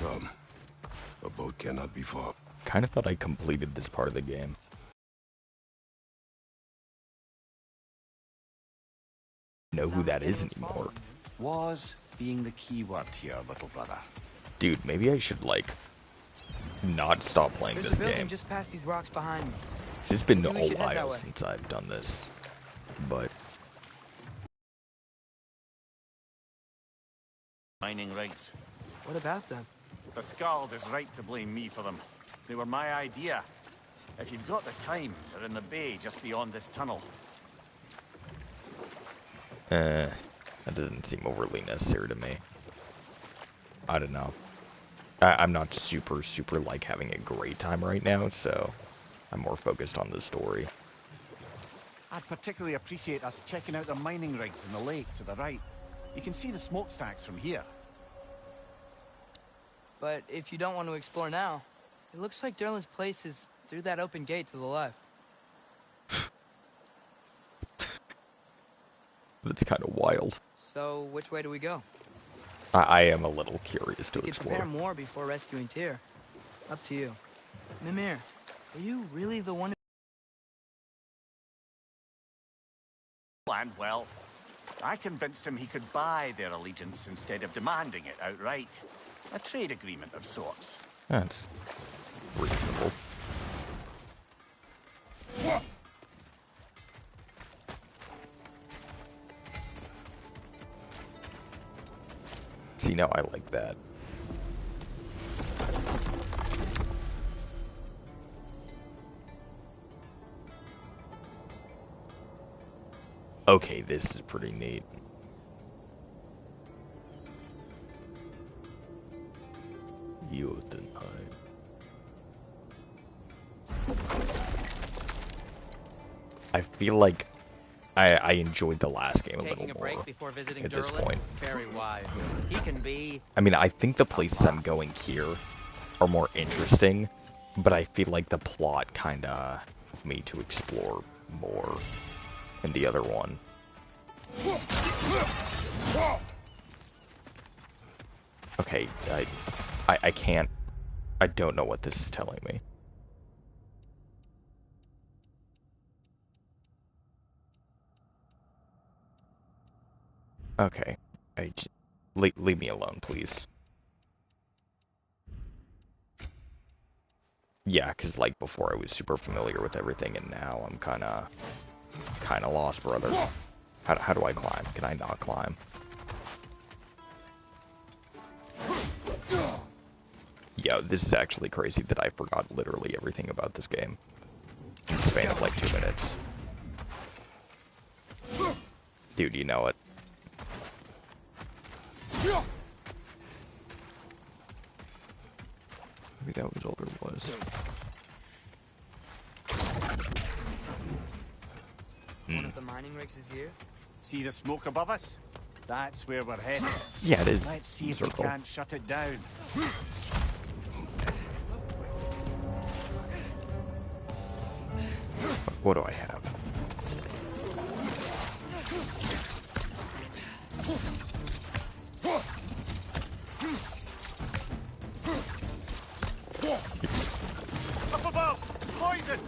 come. A boat cannot be far. Kind of thought I completed this part of the game. Know who that is anymore. Was being the key word here, little brother. Dude, maybe I should, like, not stop playing There's this a building game. just past these rocks behind me. It's been Maybe we a should head that while way. since I've done this, but Mining rigs. What about them? The Skald is right to blame me for them. They were my idea. If you've got the time, they're in the bay just beyond this tunnel. that doesn't seem overly necessary to me. I don't know. I'm not super, like, having a great time right now, so I'm more focused on the story. I'd particularly appreciate us checking out the mining rigs in the lake to the right. You can see the smokestacks from here. But if you don't want to explore now, it looks like Derlin's place is through that open gate to the left. That's kind of wild. So, which way do we go? I am a little curious to We could explore. prepare more before rescuing Tyr. Up to you. Mimir, are you really the one who... And well, I convinced him he could buy their allegiance instead of demanding it outright. A trade agreement of sorts. That's reasonable. See, now I like that. Okay, this is pretty neat. You deny. I feel like I enjoyed the last game a little Taking a more break before visiting at this Derlin? point. Very wise. He can be... I mean, I think the places I'm going here are more interesting, but I feel like the plot kinda of me to explore more in the other one. Okay, I can't... I don't know what this is telling me. Okay. Leave me alone, please. Yeah, because, like, before I was super familiar with everything, and now I'm kinda lost, brother. How do I climb? Can I not climb? Yo, this is actually crazy that I forgot literally everything about this game in the span of, like, 2 minutes. Dude, you know it. Maybe that was all there was. One of the mining rigs is here? See the smoke above us? That's where we're headed. Yeah, it is. Let's see if we can't shut it down. What do I have? Up above! Poison!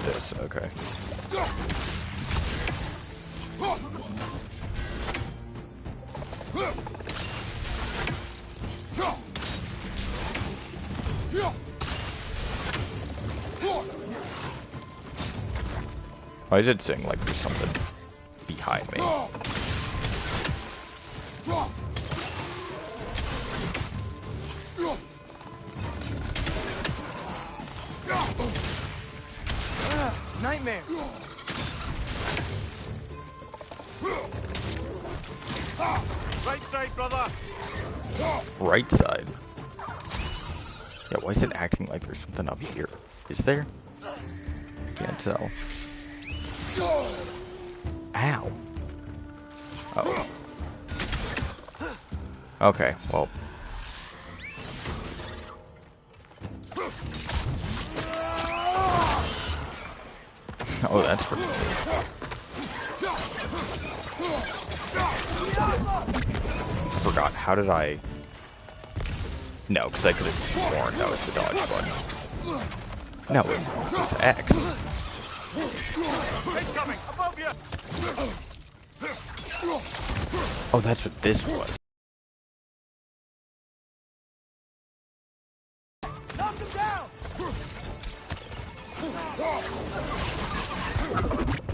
This, okay. Why is it saying like there's something behind me? Nightmare! Right side, brother! Right side? Yeah, why is it acting like there's something up here? Is there? Can't tell. Ow. Oh. Okay, well. Oh, that's for me. Forgot, how did I... No, because I could have sworn that was the dodge button. No, it's X. Incoming! Above you! Oh, that's what this was. Knock him down!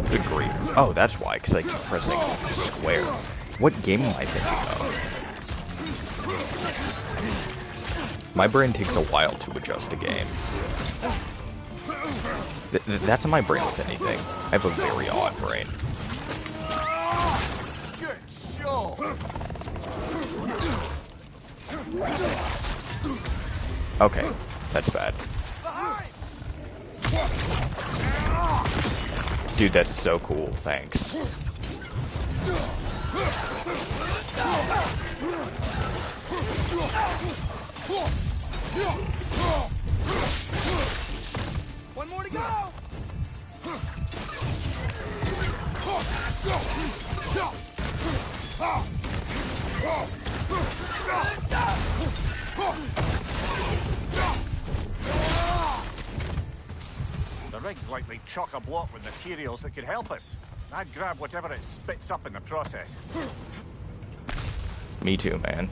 Good grief. Oh, that's why, because I keep pressing square. What game am I thinking of? My brain takes a while to adjust to games. That's not my brain with anything. I have a very odd brain. Good show! Okay, that's bad. Dude, that's so cool, thanks. One more to go! The rig's likely chock-a-block with materials that could help us. I'd grab whatever it spits up in the process. Me too, man.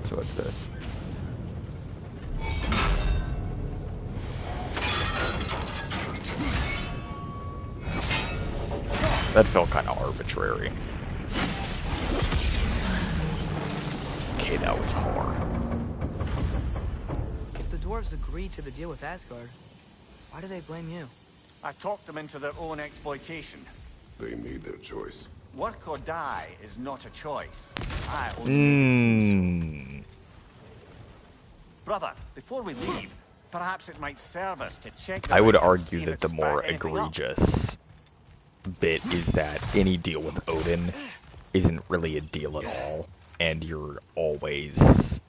So what's this? That felt kind of arbitrary. Okay, that was hard. If the dwarves agreed to the deal with Asgard, why do they blame you? I talked them into their own exploitation. They made their choice. Work or die is not a choice. I only Brother, before we leave, perhaps it might serve us to check the I would rig and argue see if that it's the more spat anything up. egregious bit is that any deal with Odin isn't really a deal at all, and you're always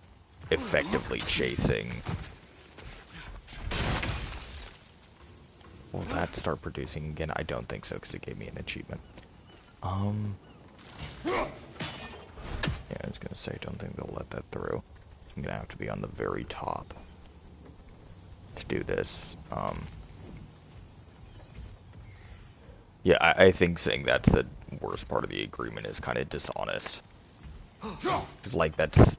effectively chasing. Will that start producing again? I don't think so, because it gave me an achievement. Yeah, I was gonna say, I don't think they'll let that through. I'm gonna have to be on the very top to do this. Yeah, I think saying that's the worst part of the agreement is kind of dishonest. Like, that's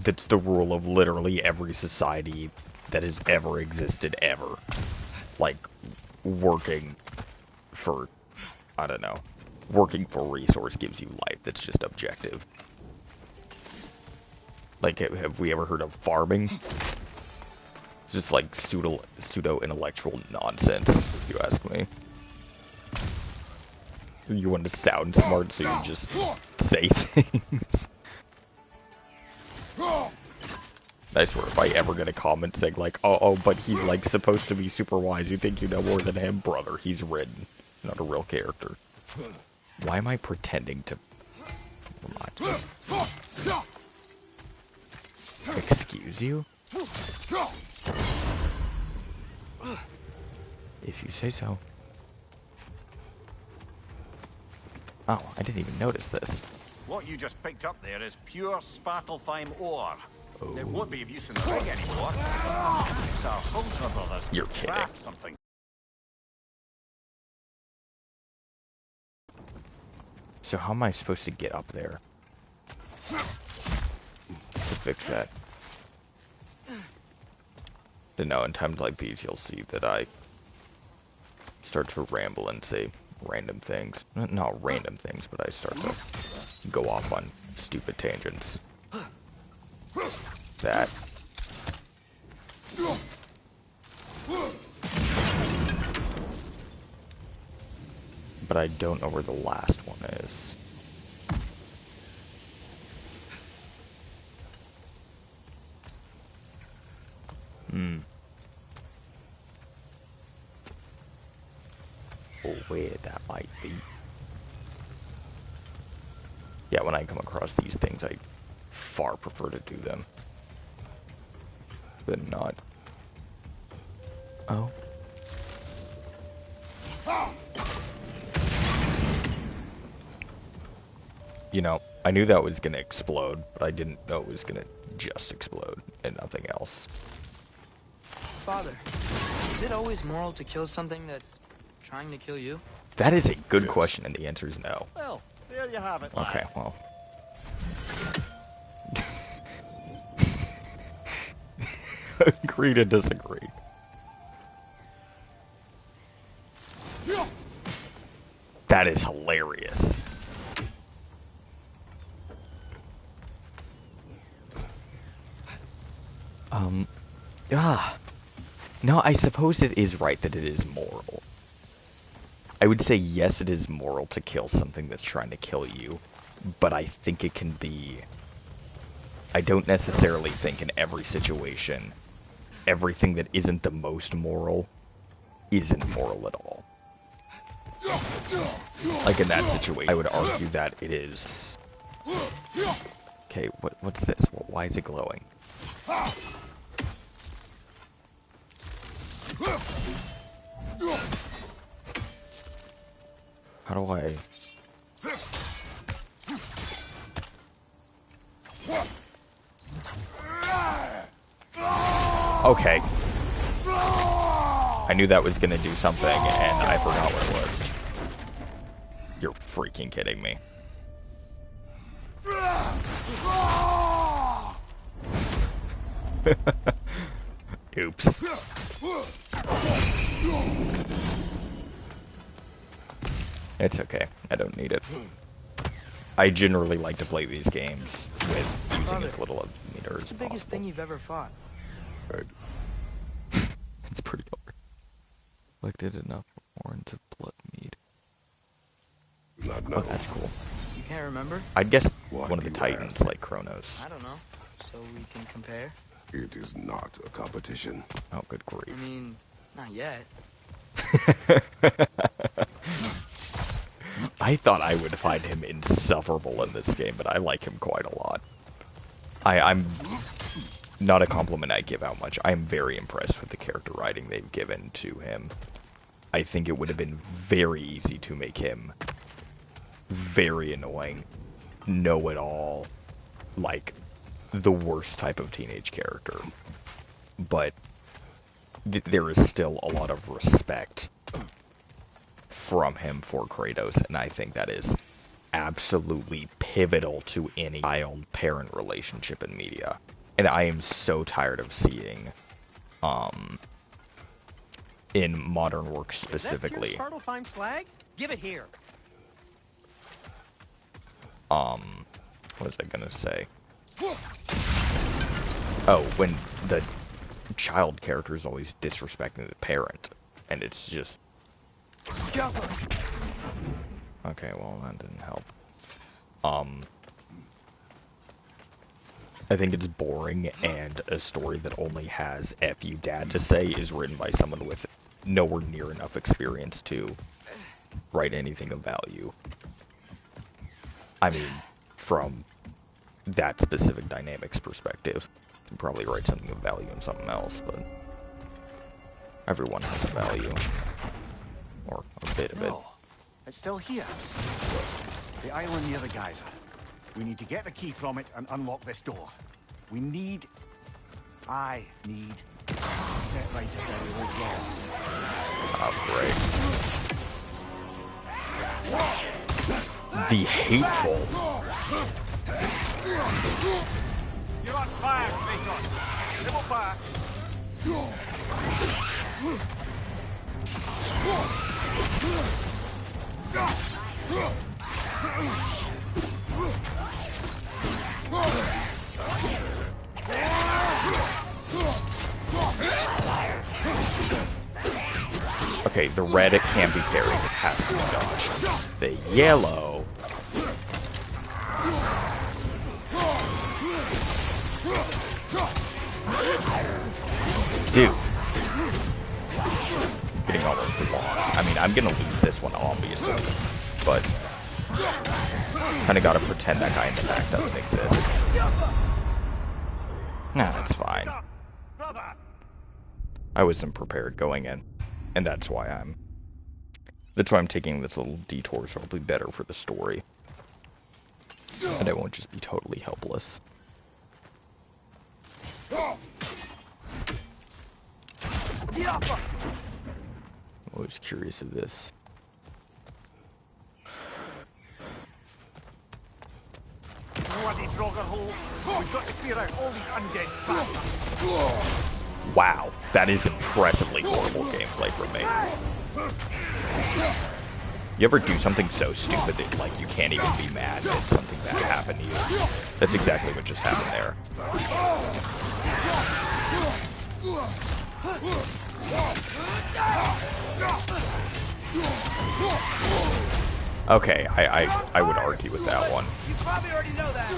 the rule of literally every society that has ever existed ever. Like, working for, I don't know, working for a resource gives you life. That's just objective. Like, have we ever heard of farming? It's just like pseudo-intellectual nonsense, if you ask me. You want to sound smart, so you just say things. I swear, if I ever get a comment saying like, oh, but he's like supposed to be super wise, you think you know more than him? Brother, he's written, not a real character. Why am I pretending to... Never mind. Excuse you? If you say so. Oh, I didn't even notice this. What you just picked up there is pure Svartalfheim ore. Oh. It won't be of use in the rig anymore. It's our Hulkra brothers. You're kidding. Craft something. So how am I supposed to get up there? To fix that. But no, in times like these, you'll see that I start to ramble and say random things. Not random things, but I start to go off on stupid tangents. That. But I don't know where the last one is. Or where that might be. Yeah, when I come across these things, I far prefer to do them than not. Oh. You know, I knew that was gonna explode, but I didn't know it was gonna just explode and nothing else. Father, is it always moral to kill something that's trying to kill you? That is a good Yes. question, and the answer is no. Well, there you have it, lad. Okay, well. Agree to disagree. That is hilarious. No, I suppose it is right that it is moral. I would say yes, it is moral to kill something that's trying to kill you, but I think it can be... I don't necessarily think in every situation, everything that isn't the most moral isn't moral at all. Like in that situation, I would argue that it is... Okay, what's this? Why is it glowing? How do I... Okay. I knew that was gonna do something, and I forgot what it was. You're freaking kidding me. Oops. It's okay. I don't need it. I generally like to play these games with using as little of the meter as What's the biggest possible. thing you've ever fought? It's pretty hard. Collected enough warrants of blood mead. Not Oh, now. that's cool. You can't remember? I'd guess Why one of the do you titans, ask? like Kronos. I don't know. So we can compare? It is not a competition. Oh, good I grief. mean, not yet. I thought I would find him insufferable in this game, but I like him quite a lot. I'm not a compliment I give out much. I am very impressed with the character writing they've given to him. I think it would have been very easy to make him very annoying, know-it-all, like the worst type of teenage character. But there is still a lot of respect from him for Kratos, and I think that is absolutely pivotal to any child-parent relationship in media. And I am so tired of seeing, in modern work specifically, Is that pure Svartalfheim slag? Give it here. what was I gonna say? Oh, when the child character is always disrespecting the parent, and it's just... Okay, well, that didn't help. I think it's boring, and a story that only has F you dad to say is written by someone with nowhere near enough experience to write anything of value. I mean, from that specific dynamics perspective, you can probably write something of value in something else, but everyone has a value. Or a bit of it. No, it's still here. The island near the geyser. We need to get the key from it and unlock this door. I need to set right a very old wrong. Oh, great. The hateful. You're on fire, Kratos. Double back. Okay, the red it can be carried, it has to be dodged. The yellow... Dude. Getting almost lost. I mean, I'm gonna lose this one, obviously. But... kinda gotta pretend that guy in the back doesn't exist. Nah, that's fine. I wasn't prepared going in. And that's why I'm taking this little detour, so it'll be better for the story. And I won't just be totally helpless. I'm always curious of this. We've got to clear out all these undead bastards. Wow, that is impressively horrible gameplay from me. You ever do something so stupid that, like, you can't even be mad that something bad happened to you? That's exactly what just happened there. Okay, I would argue with that one. You probably already know that.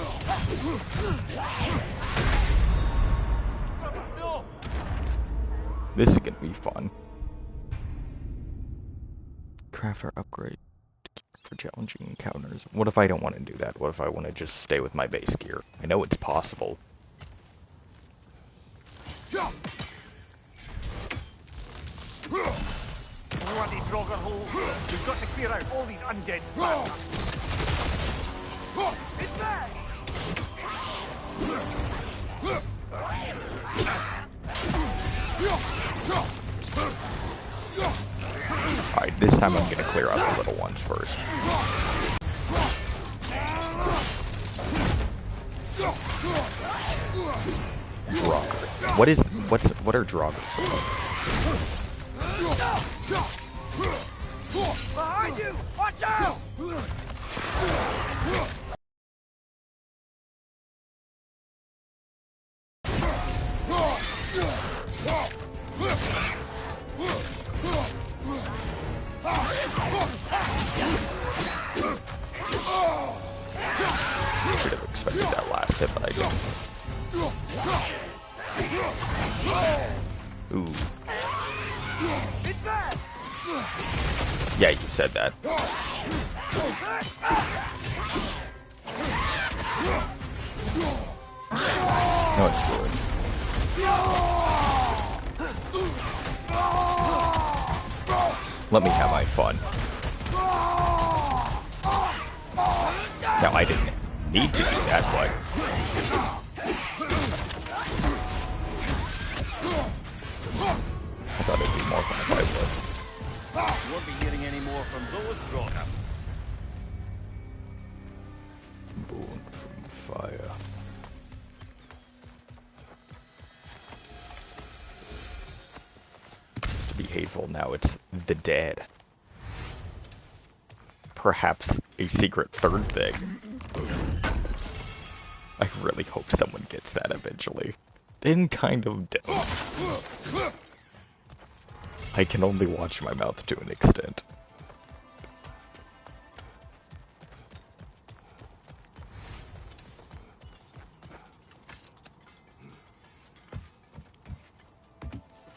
This is gonna be fun. Craft or upgrade for challenging encounters. What if I don't want to do that? What if I want to just stay with my base gear? I know it's possible. We've got to clear out all these undead bastards. It's back. Alright, this time I'm gonna clear out the little ones first. Draugr. What are Draugrs? Behind you! Watch out! Should have expected that last hit, but I didn't. Ooh. It's back! Yeah, you said that. No, it's good. Let me have my fun. Now, I didn't need to do that, but... I thought it'd be more fun if I would. You won't be hearing any more from those Draugr. Born from fire. To be hateful, now it's the dead. Perhaps a secret third thing. I really hope someone gets that eventually. Then kind of don't. I can only watch my mouth to an extent.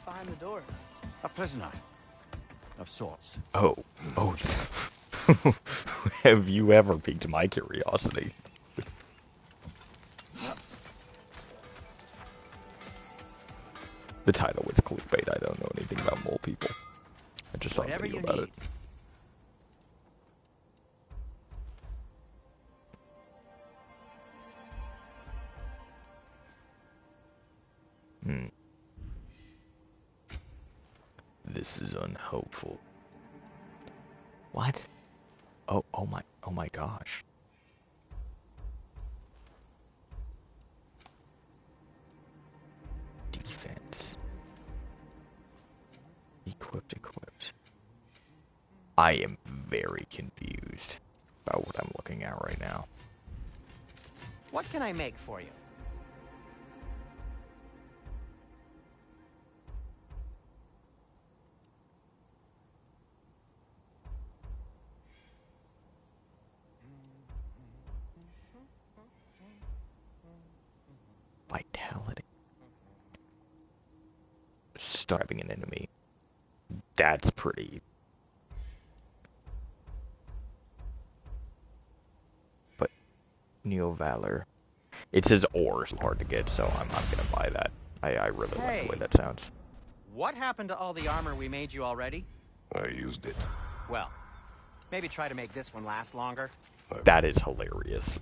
Behind the door. A prisoner. Of sorts. Oh. Have you ever piqued my curiosity? The title was clickbait. I don't know anything about mole people. I just saw a Whatever video you about need. it. This is unhelpful. What? Oh my gosh. Defense. Equipped. I am very confused about what I'm looking at right now. What can I make for you? Vitality. Starving an enemy. That's pretty. But Neo Valor. It says ore, so hard to get, so I'm not gonna buy that. I really like the way that sounds. What happened to all the armor we made you already? I used it. Well, maybe try to make this one last longer. That is hilarious.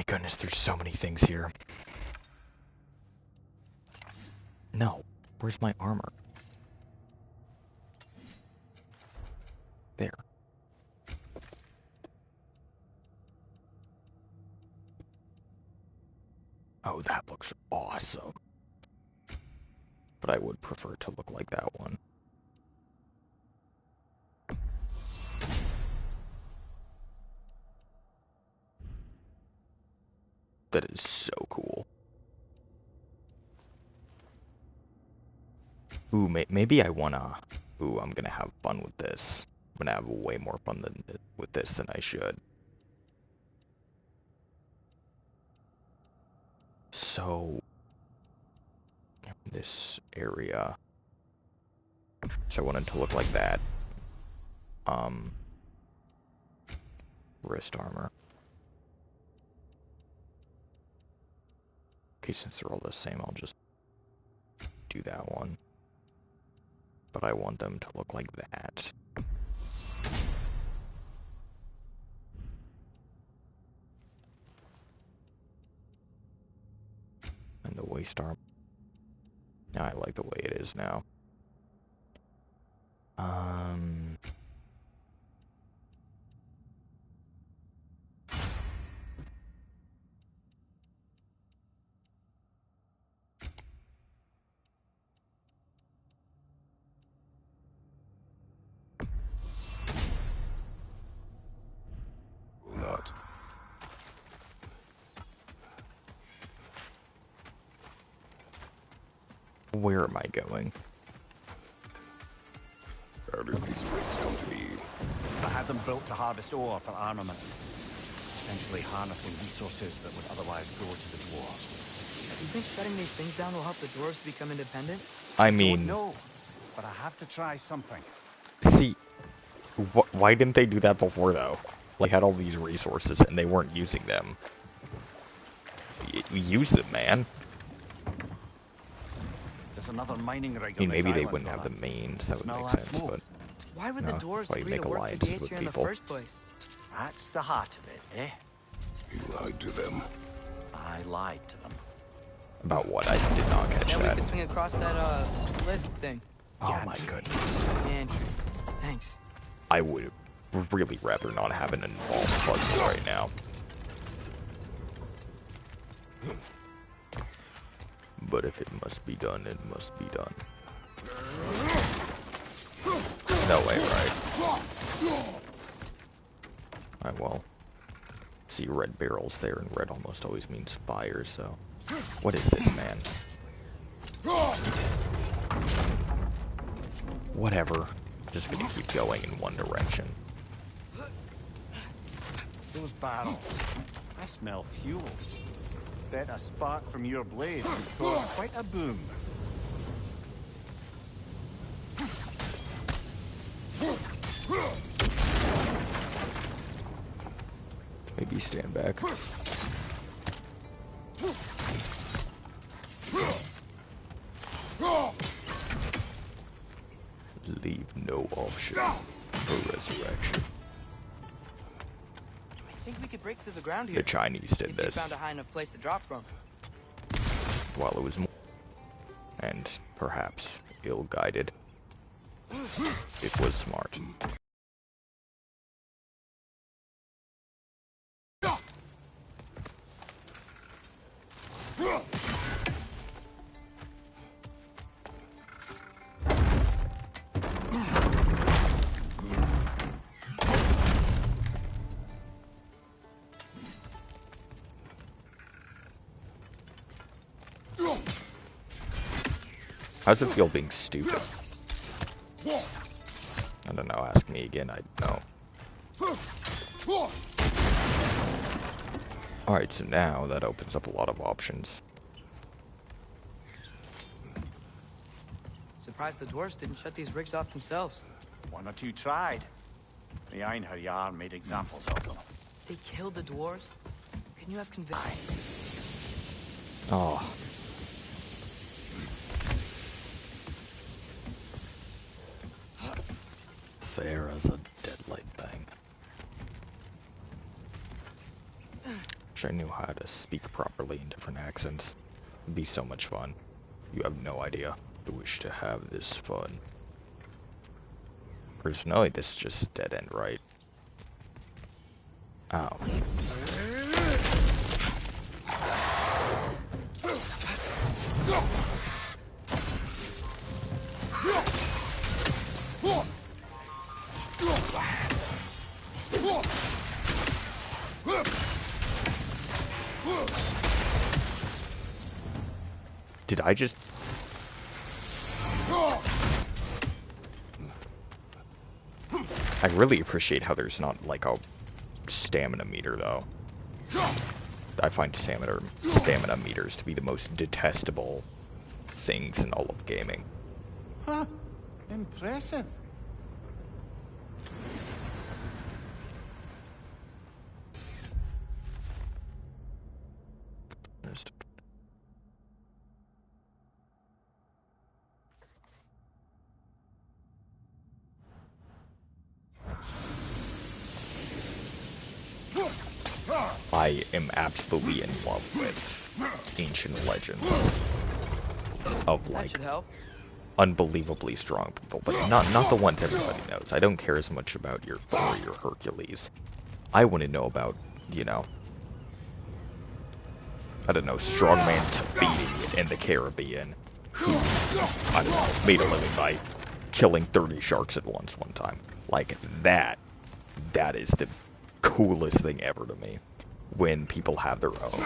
my goodness, there's so many things here. No, where's my armor? There. Oh, that looks awesome. But I would prefer to look like that one. That is so cool. Ooh, maybe I wanna... Ooh, I'm gonna have fun with this. I'm gonna have way more fun with this than I should. So... this area... So I want it to look like that. Wrist armor. Okay, since they're all the same, I'll just do that one. But I want them to look like that. And the waist armor. I like the way it is now. Will not. Where am I going? How did these rigs come to be? I had them built to harvest ore for armament. Essentially harnessing resources that would otherwise go to the dwarves. You think shutting these things down will help the dwarves become independent? I mean... No, but I have to try something. See, why didn't they do that before, though? They had all these resources, and they weren't using them. Use them, man. There's another mining rig. I mean, on this maybe they island, wouldn't have brother. the means, that would Smell make that sense, smoke? but... Why would No, the dwarves that's why you agree to make work for alliances the with Aesir in the people. first place? That's the heart of it, eh? You lied to them. I lied to them. About what? I did not catch Then we that. could swing across that, lift thing. Oh my goodness. Man, thanks. I would really rather not have an involved puzzle right now. But if it must be done, it must be done. No way, right? Alright, well. See red barrels there, and red almost always means fire, so... What is this, man? Whatever. Just gonna keep going in one direction. Those barrels. I smell fuel. Bet a spark from your blade would cause quite a boom. Maybe stand back. Leave no option for resurrection. I think we could break through the ground here. The Chinese did if this you found a high enough place to drop from. while it was more, and perhaps ill-guided. It was smart. How's it feel being stupid? I don't know, ask me again, I know. Alright, so now that opens up a lot of options. Surprised the dwarves didn't shut these rigs off themselves. One or two tried. The Einherjar made examples of them. They killed the dwarves? Can you have conviction? Oh. Fair as a deadlight thing. wish I knew how to speak properly in different accents. It'd be so much fun. You have no idea. I wish to have this fun. Personally, this is just a dead end, right? Ow. Did I just... I really appreciate how there's not, like, a stamina meter, though. I find stamina meters to be the most detestable things in all of gaming. Huh. Impressive. I am absolutely in love with Ancient Legends of, That like, should help. unbelievably strong people, but not the ones everybody knows. I don't care as much about your Thor or your Hercules. I want to know about, you know, I don't know, strongman Tafiti in the Caribbean who, I don't know, made a living by killing 30 sharks at once one time. Like, that is the coolest thing ever to me. When people have their own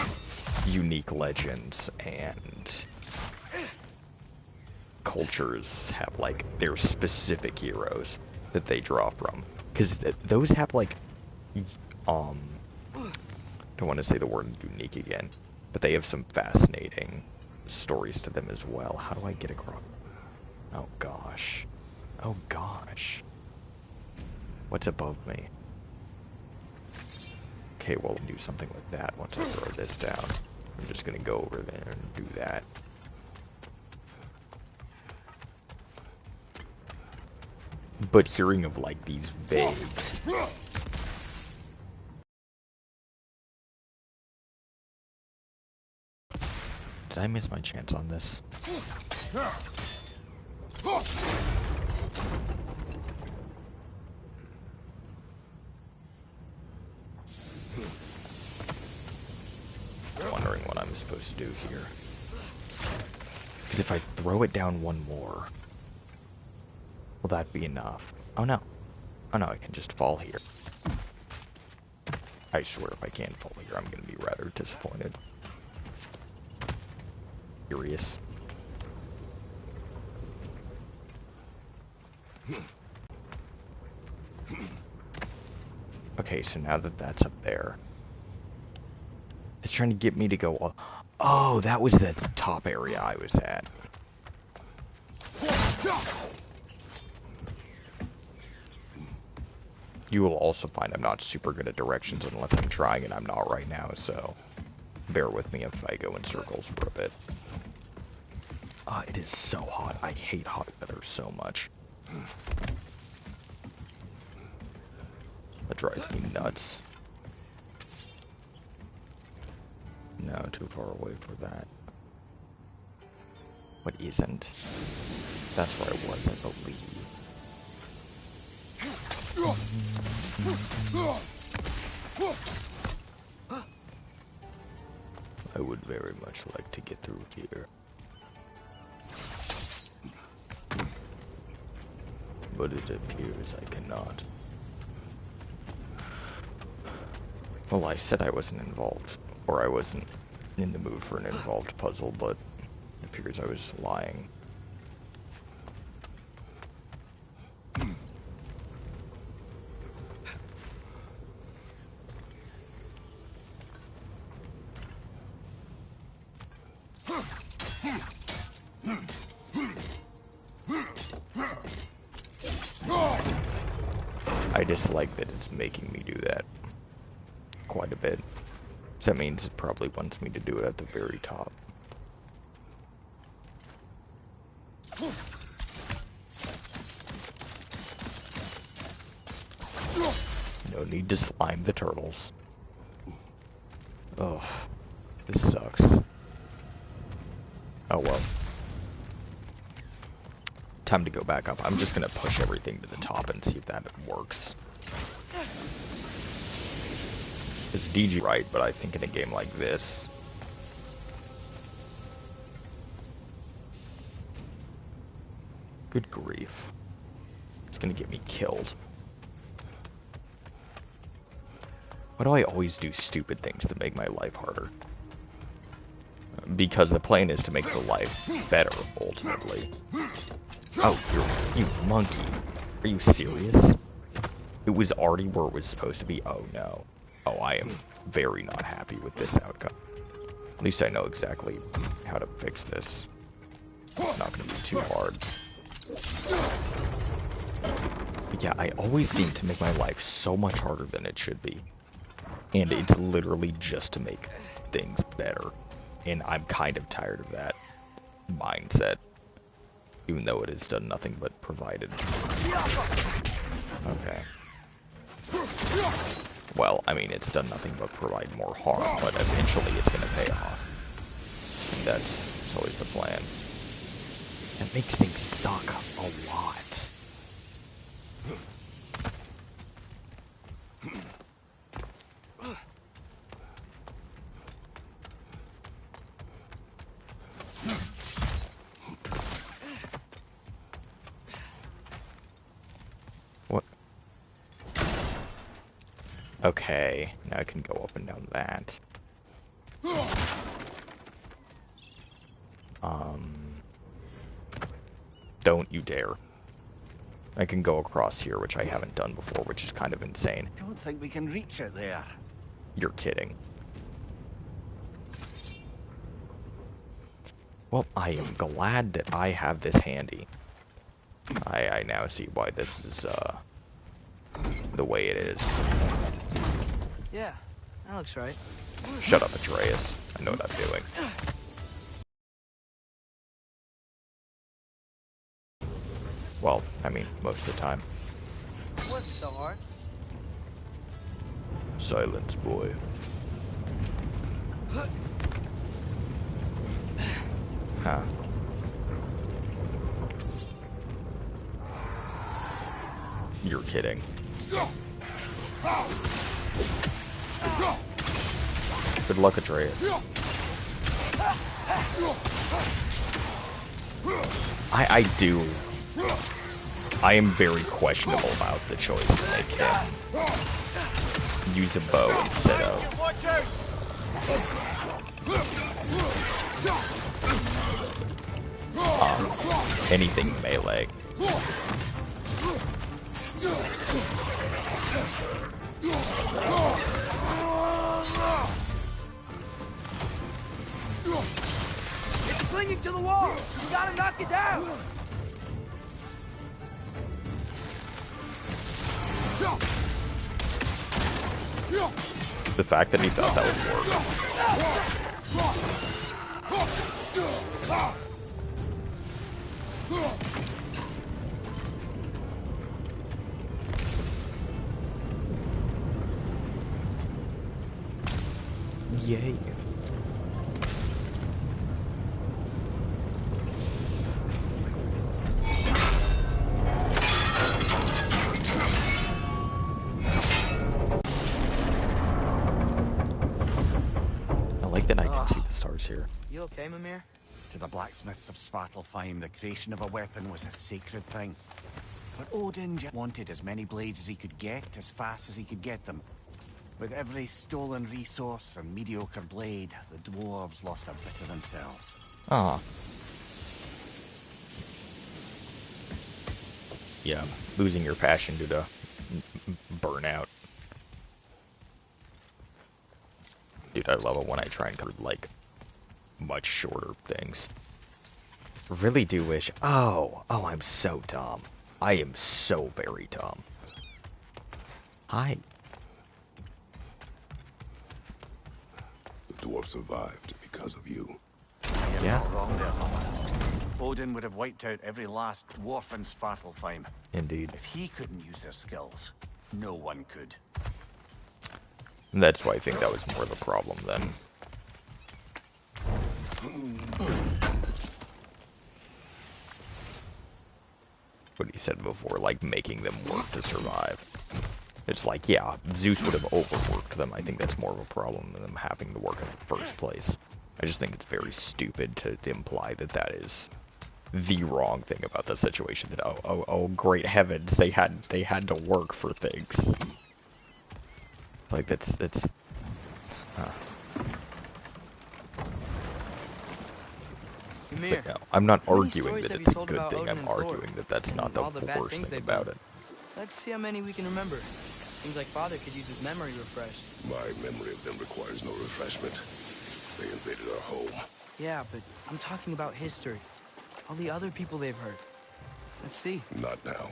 unique legends and cultures have, like, their specific heroes that they draw from. Because those have, like, don't want to say the word unique again, but they have some fascinating stories to them as well. How do I get across? Oh gosh. Oh gosh. What's above me? Okay, well, do something with that once I throw this down. I'm just gonna go over there and do that. But hearing of, like, these vague... Did I miss my chance on this? Wondering what I'm supposed to do here. Because if I throw it down one more, will that be enough? Oh no. Oh no, I can just fall here. I swear if I can't fall here, I'm going to be rather disappointed. Furious. Okay, so now that that's up there, it's trying to get me to go... Oh, that was the top area I was at. You will also find I'm not super good at directions unless I'm trying, and I'm not right now, so bear with me if I go in circles for a bit. It is so hot. I hate hot weather so much. That drives me nuts. No, too far away for that. What isn't? That's where I was, I believe. I would very much like to get through here. But it appears I cannot. Well, I said I wasn't involved, or I wasn't in the mood for an involved puzzle, but it appears I was lying. I dislike that it's making me do that quite a bit. So that means it probably wants me to do it at the very top. No need to slime the turtles. Oh, this sucks. Oh well. Time to go back up. I'm just gonna push everything to the top and see if that works. It's DG right, but I think in a game like this... Good grief. It's gonna get me killed. Why do I always do stupid things that make my life harder? Because the plan is to make the life better, ultimately. Oh, you monkey. Are you serious? It was already where it was supposed to be? Oh no. Oh, I am very not happy with this outcome. At least I know exactly how to fix this. It's not going to be too hard. But yeah, I always seem to make my life so much harder than it should be. And it's literally just to make things better. And I'm kind of tired of that mindset. Even though it has done nothing but provided. Okay. Well, I mean, it's done nothing but provide more harm, but eventually it's going to pay off. And that's always the plan. That makes things suck a lot. What? Okay, now I can go up and down that. Don't you dare. I can go across here, which I haven't done before, which is kind of insane. I don't think we can reach it there. You're kidding. Well, I am glad that I have this handy. I now see why this is, the way it is. Yeah, that looks right. Shut up, Atreus. I know what I'm doing. Well, I mean, most of the time. What's so hard? Silence, boy. Huh. You're kidding. Good luck, Atreus. I do. I am very questionable about the choice to make him use a bow instead of anything melee. It's clinging to the wall! You gotta knock it down! The fact that he thought that would work. Yay. Here. You okay, Mimir? To the blacksmiths of Svartalfheim, the creation of a weapon was a sacred thing. But Odin just wanted as many blades as he could get, as fast as he could get them. With every stolen resource and mediocre blade, the dwarves lost a bit of themselves. Ah. Yeah, losing your passion due to burnout. Dude, I love it when I try and cover, like, much shorter things. Really do wish... Oh, I'm so dumb. I am so very dumb. Hi. The dwarf survived because of you. You're Yeah. not wrong there, Mama. Odin would have wiped out every last dwarf in Svartalfheim. Indeed. If he couldn't use their skills, no one could. And that's why I think that was more the problem than... what he said before, like, making them work to survive. It's like, yeah, Zeus would have overworked them. I think that's more of a problem than them having to work in the first place. I just think it's very stupid to imply that that is the wrong thing about the situation. That, oh, great heavens, they had to work for things. Like, that's... But no, I'm not arguing that it's a good thing. I'm arguing that that's not the worst thing about it. Let's see how many we can remember. Seems like Father could use his memory refreshed. My memory of them requires no refreshment. They invaded our home. Yeah, but I'm talking about history. All the other people they've hurt. Let's see. Not now.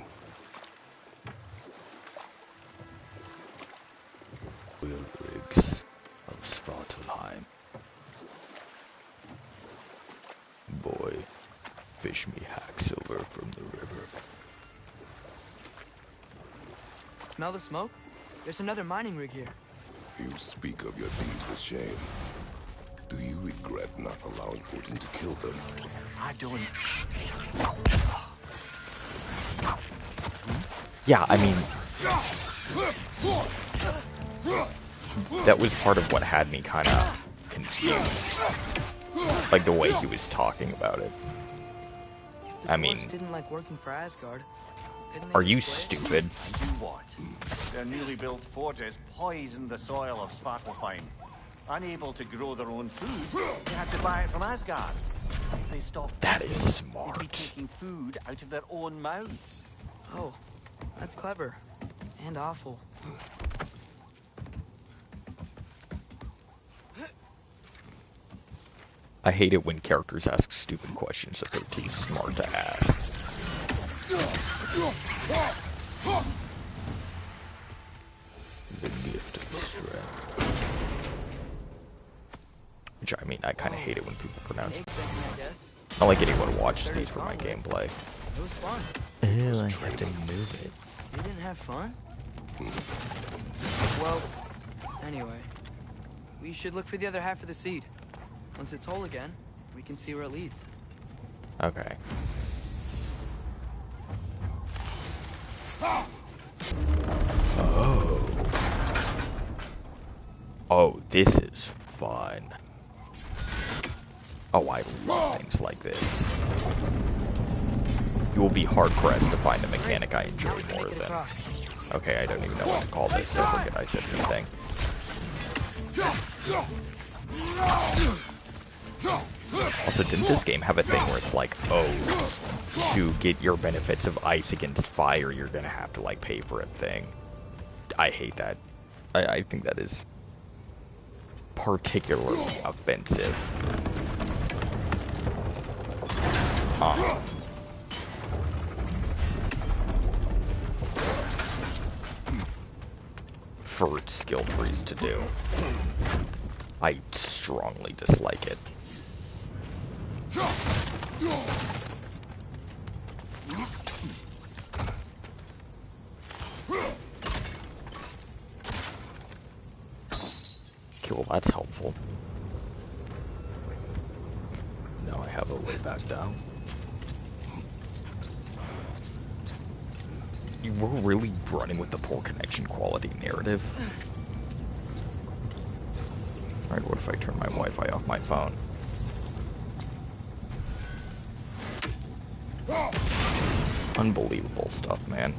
Rigs of Svartalheim. Boy, fish me hacksilver from the river. Smell the smoke? There's another mining rig here. You speak of your deeds with shame. Do you regret not allowing Odin to kill them? I don't. Yeah, I mean... that was part of what had me kind of confused. Like, the way he was talking about it. I mean... didn't like working for Asgard. Are you stupid? And do what? Their newly built forges poisoned the soil of Svartalfheim. Unable to grow their own food, they had to buy it from Asgard. If they stopped, that is they'd be smart. taking food out of their own mouths. Oh, that's clever. And awful. I hate it when characters ask stupid questions that they're too smart to ask. The gift of strength. Which, I mean, I kind of hate it when people pronounce it. I don't like anyone watches these for my gameplay. It was fun. Ew, I have to move it. You didn't have fun? Well, anyway. We should look for the other half of the seed. Once it's whole again, we can see where it leads. Okay. Oh. Oh, this is fun. Oh, I love things like this. You will be hard-pressed to find a mechanic I enjoy more than... Okay, I don't even know what to call this, so I forget I said anything. Also, didn't this game have a thing where it's like, oh, to get your benefits of ice against fire, you're gonna have to, like, pay for a thing? I hate that. I think that is particularly offensive. For skill trees to do. I strongly dislike it. Okay, well, that's helpful. Now I have a way back down. You were really running with the poor connection quality narrative. Alright, what if I turn my Wi-Fi off my phone? Unbelievable stuff, man.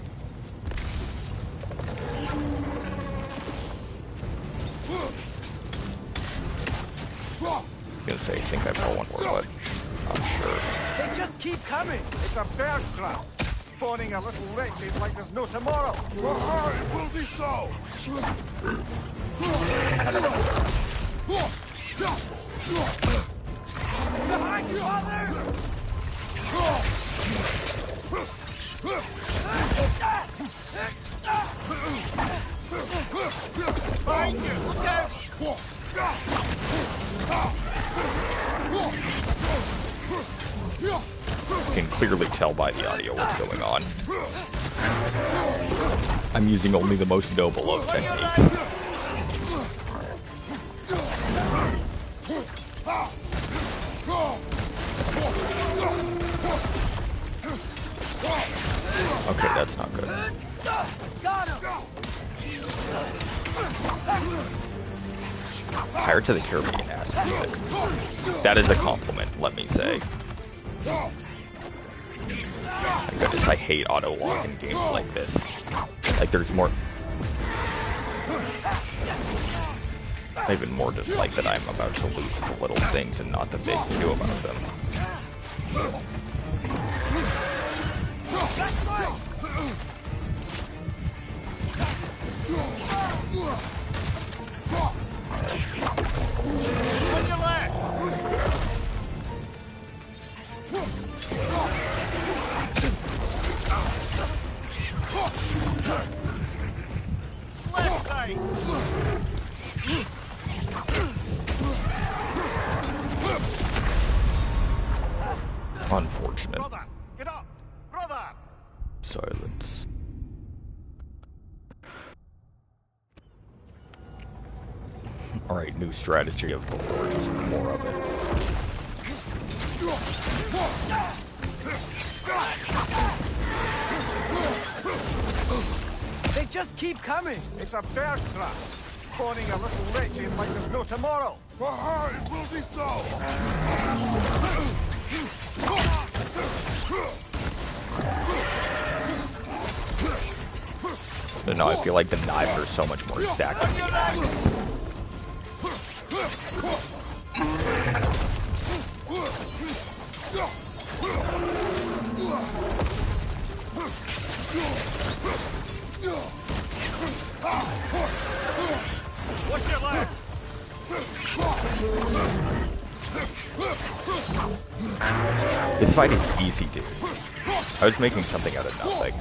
I was gonna say, I think I've got one more, but I'm sure. They just keep coming. It's a bear trap. Spawning a little wretches like there's no tomorrow. It will be so! Behind you, others! Behind you! Look out! You can clearly tell by the audio what's going on. I'm using only the most noble of techniques. Okay, that's not good. Got him! Pirates of the Caribbean ass music. That is a compliment, let me say. My goodness, I hate auto-lock in games like this. Like, there's more... I even more dislike that I'm about to lose the little things and not the big to do about them. Unfortunate. Brother, get up! Brother! Silence. Alright, new strategy of before, just more of it. They just keep coming! It's a bear trap! Spawning a little wretches like there's no tomorrow! It will be so! But no, I feel like the knives are so much more exact than the axe. What's your leg? This fight is easy, dude. I was making something out of nothing.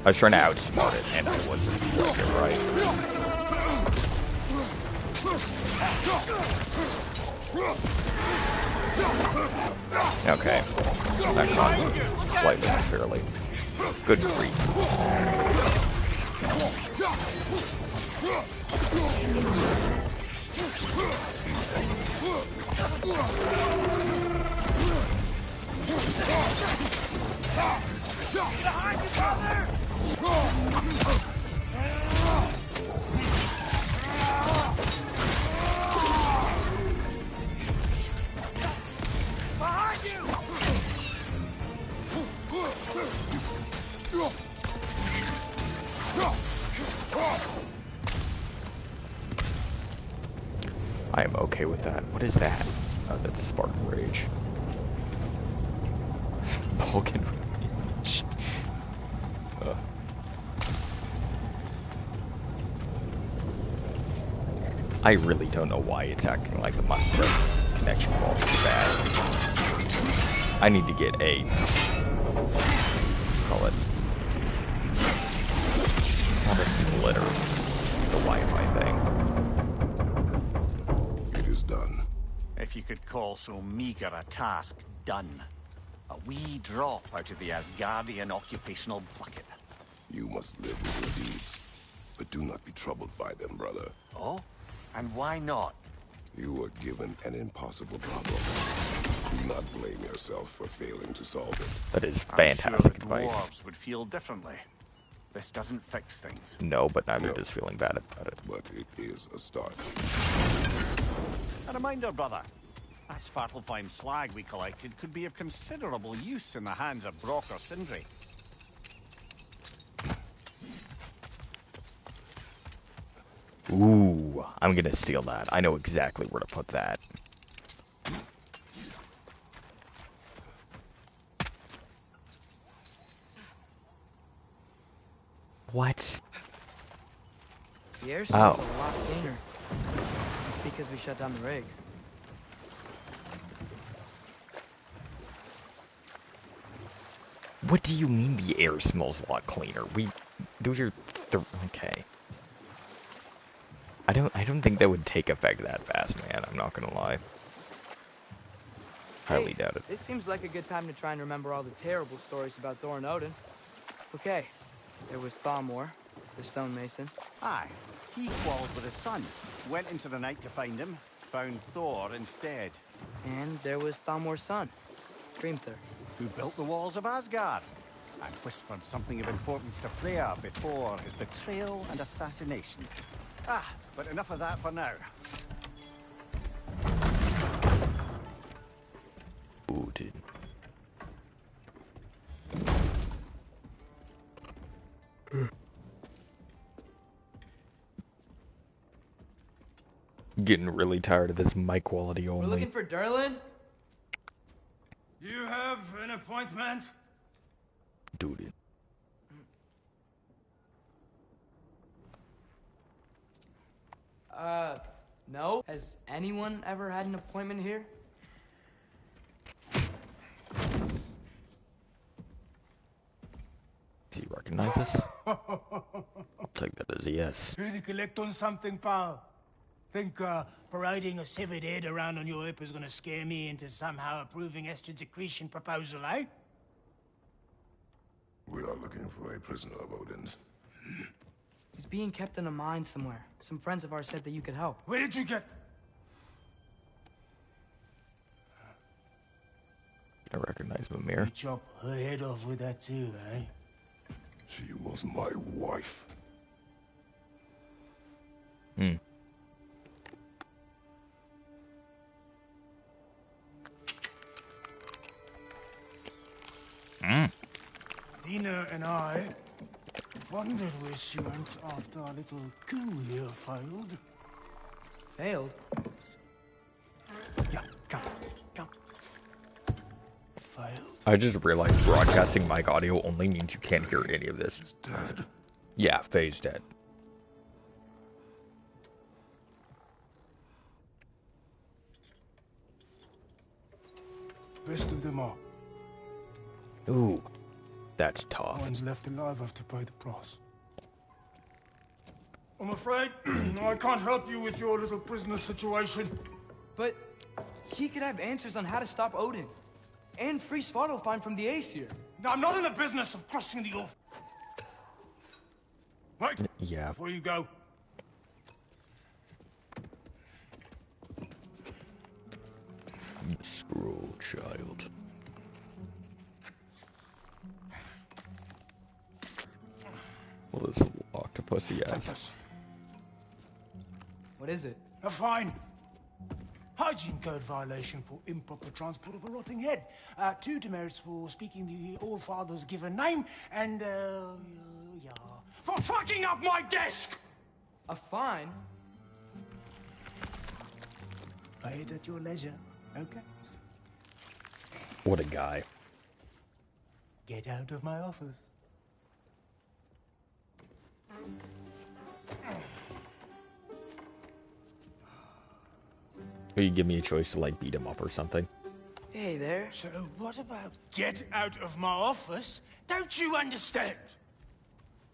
I was trying to outsmart it, and I wasn't doing it right. Okay. That caught me slightly unfairly. Good grief. I am okay with that. What is that? Oh, that's Spartan Rage. Vulcan Rage. I really don't know why it's acting like the mustard connection fault is bad. I need to get a... call it... It's not a splitter. The Wi-Fi thing. Done. If you could call so meager a task done. A wee drop out of the Asgardian occupational bucket. You must live with your deeds, but do not be troubled by them, brother. Oh? And why not? You were given an impossible problem. Do not blame yourself for failing to solve it. That is I'm fantastic sure the advice. dwarves would feel differently. This doesn't fix things. No, but neither No. does feeling bad about it. But it is a start. A reminder, brother. That Svartalfheim slag we collected could be of considerable use in the hands of Brock or Sindri. Ooh, I'm gonna steal that. I know exactly where to put that. What? The air smells Oh. a lot cleaner. It's because we shut down the rigs. What do you mean the air smells a lot cleaner? Those are okay. I don't think that would take effect that fast, man. I'm not gonna lie. Highly doubt it. This seems like a good time to try and remember all the terrible stories about Thor and Odin. Okay, there was Thalmor, the stonemason. Aye, he quarreled with his son. Went into the night to find him. Found Thor instead. And there was Thalmor's son, Grimthur. Who built the walls of Asgard. and whispered something of importance to Freya before his betrayal and assassination. But enough of that for now. Odin. Getting really tired of this mic quality only. We're looking for Derlin? You have an appointment? Dude. No. Has anyone ever had an appointment here? Does he recognize us? Take that as a yes. Here to collect on something, pal. Think, parading a severed head around on your hip is gonna scare me into somehow approving Esther's accretion proposal, eh? We are looking for a prisoner of Odin's. He's being kept in a mine somewhere. Some friends of ours said that you could help. Where did you get... I recognize Mimir. You chop her head off with that too, eh? She was my wife. Hmm. Dina and I wondered where she went after our little coup here failed. Failed? Yeah, come, come. Failed. I just realized broadcasting mic audio only means you can't hear any of this. He's dead. Yeah, Faye's dead. Rest of them are. Ooh, that's tough. One's left alive have to pay the price. I'm afraid I can't help you with your little prisoner situation. But he could have answers on how to stop Odin. And free Svartalfheim from the Aesir. Now, I'm not in the business of crossing the off. Right? Yeah. Before you go. Scroll, child. Well, this little octopusy Take ass. this. What is it? A fine. Hygiene code violation for improper transport of a rotting head. 2 demerits for speaking the All-Father's given name, and, yeah. For fucking up my desk! A fine? Pay it at your leisure, okay? What a guy. Get out of my office. Or you give me a choice to like beat him up or something. Hey there. So what about get out of my office? Don't you understand?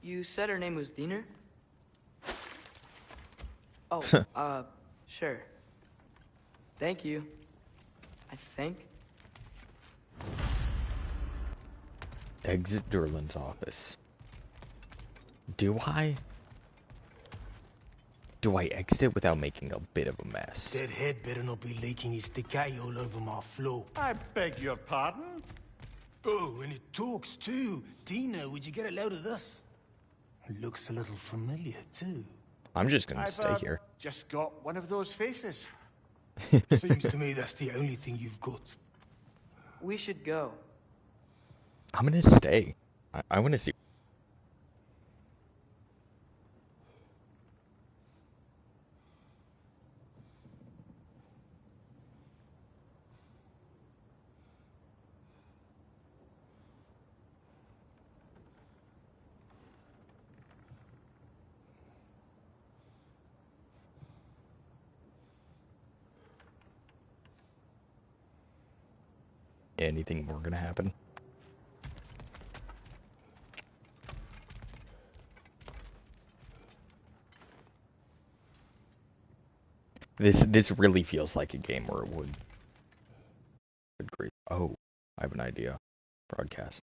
You said her name was Diener? Oh, sure. Thank you. I think. Exit Derlin's office. Do I? Do I exit it without making a bit of a mess? That head better not be leaking his decay all over my floor. I beg your pardon? Oh, and it talks too. Dina, would you get a load of this? It looks a little familiar too. I'm just gonna I've stay here. just got one of those faces. Seems to me that's the only thing you've got. We should go. I'm gonna stay. I wanna see. Anything more gonna happen? This really feels like a game where it would great. Oh, I have an idea. Broadcast.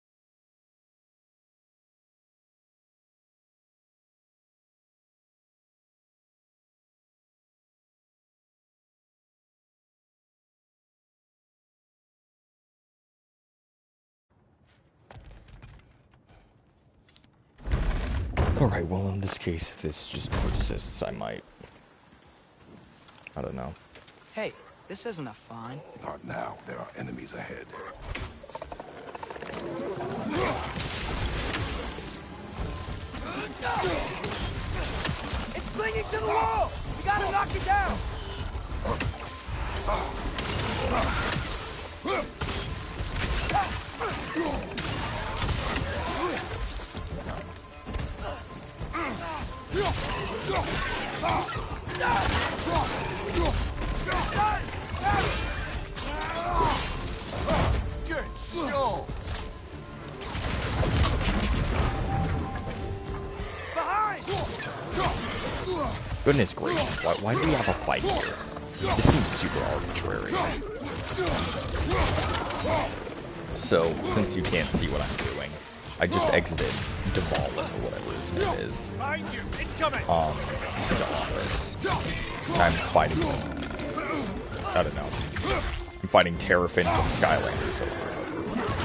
Alright, well in this case, if this just persists, I might... I don't know. Hey, this isn't a fine. Not now. There are enemies ahead. It's clinging to the wall! We gotta knock it down! Good show! Behind! Goodness gracious, why do we have a fight here? This seems super arbitrary. So, since you can't see what I'm doing, I just exited Duval or whatever his name is. Behind you! Incoming! His office. I'm fighting I don't know. I'm fighting Terrafin from Skylanders over and over.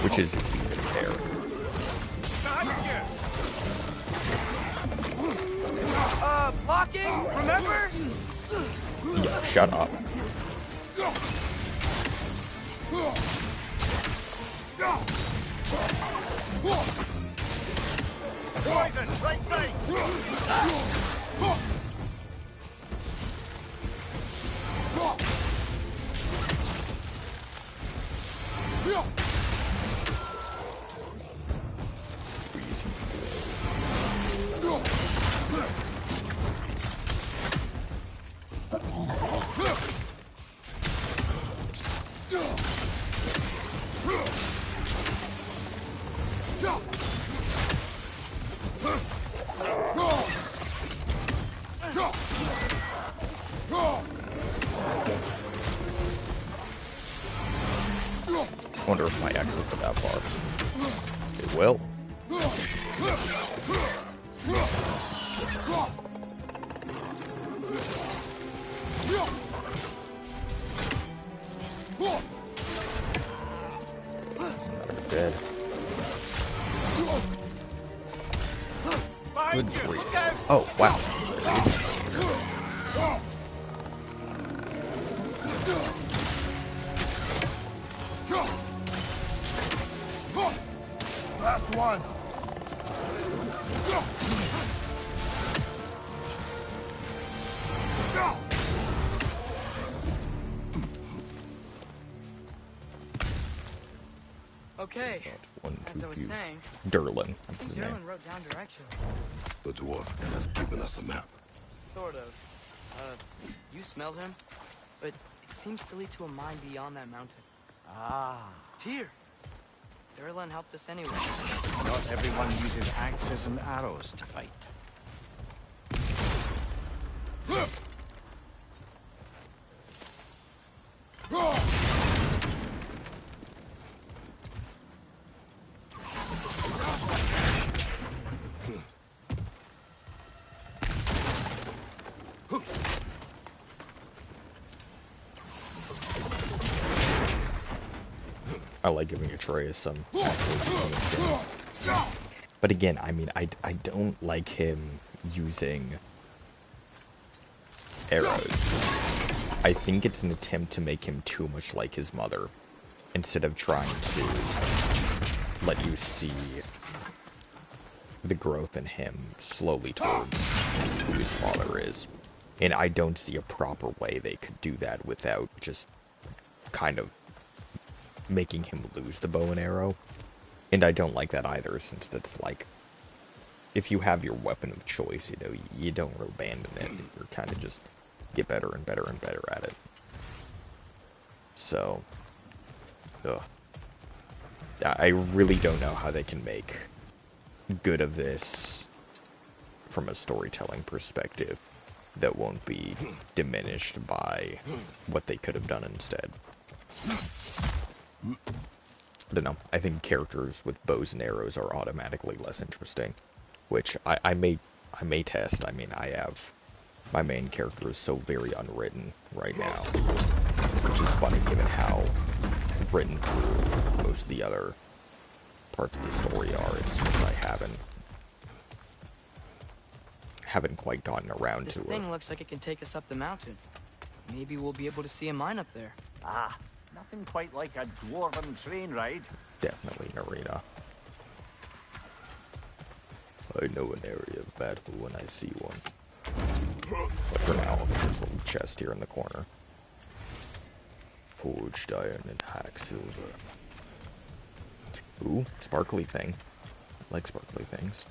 Which is even fair. Blocking, remember? Yo, shut up. Poison! Right face! Freezing. Wonder if my axe will go that far. It will. Dead. Good grief. Oh, wow. Last one. Okay, One, as two, I was three. saying, Derlin. That's his name. Dylan wrote down directions. The dwarf has given us a map. Sort of. You smelled him, but it seems to lead to a mine beyond that mountain. Ah, Tyr! Derlin helped us anyway. not everyone uses axes and arrows to fight. I like giving Atreus some actual damage. But again, I mean, I don't like him using arrows. I think it's an attempt to make him too much like his mother, instead of trying to let you see the growth in him slowly towards who his father is. And I don't see a proper way they could do that without just kind of making him lose the bow and arrow. And I don't like that either, since that's like, if you have your weapon of choice, you know, you don't abandon it. You're kind of just get better and better and better at it. So, ugh. I really don't know how they can make good of this from a storytelling perspective that won't be diminished by what they could have done instead. I don't know. I think characters with bows and arrows are automatically less interesting, which I may test. I mean, my main character is so very unwritten right now, which is funny given how written through most of the other parts of the story are. It's just I haven't quite gotten around This to it. thing looks like it can take us up the mountain. Maybe we'll be able to see a mine up there. Ah, nothing quite like a dwarven train ride. Definitely an arena. I know an area of battle when I see one. But for now, there's a little chest here in the corner. Forged iron and hack silver. Ooh, sparkly thing. I like sparkly things.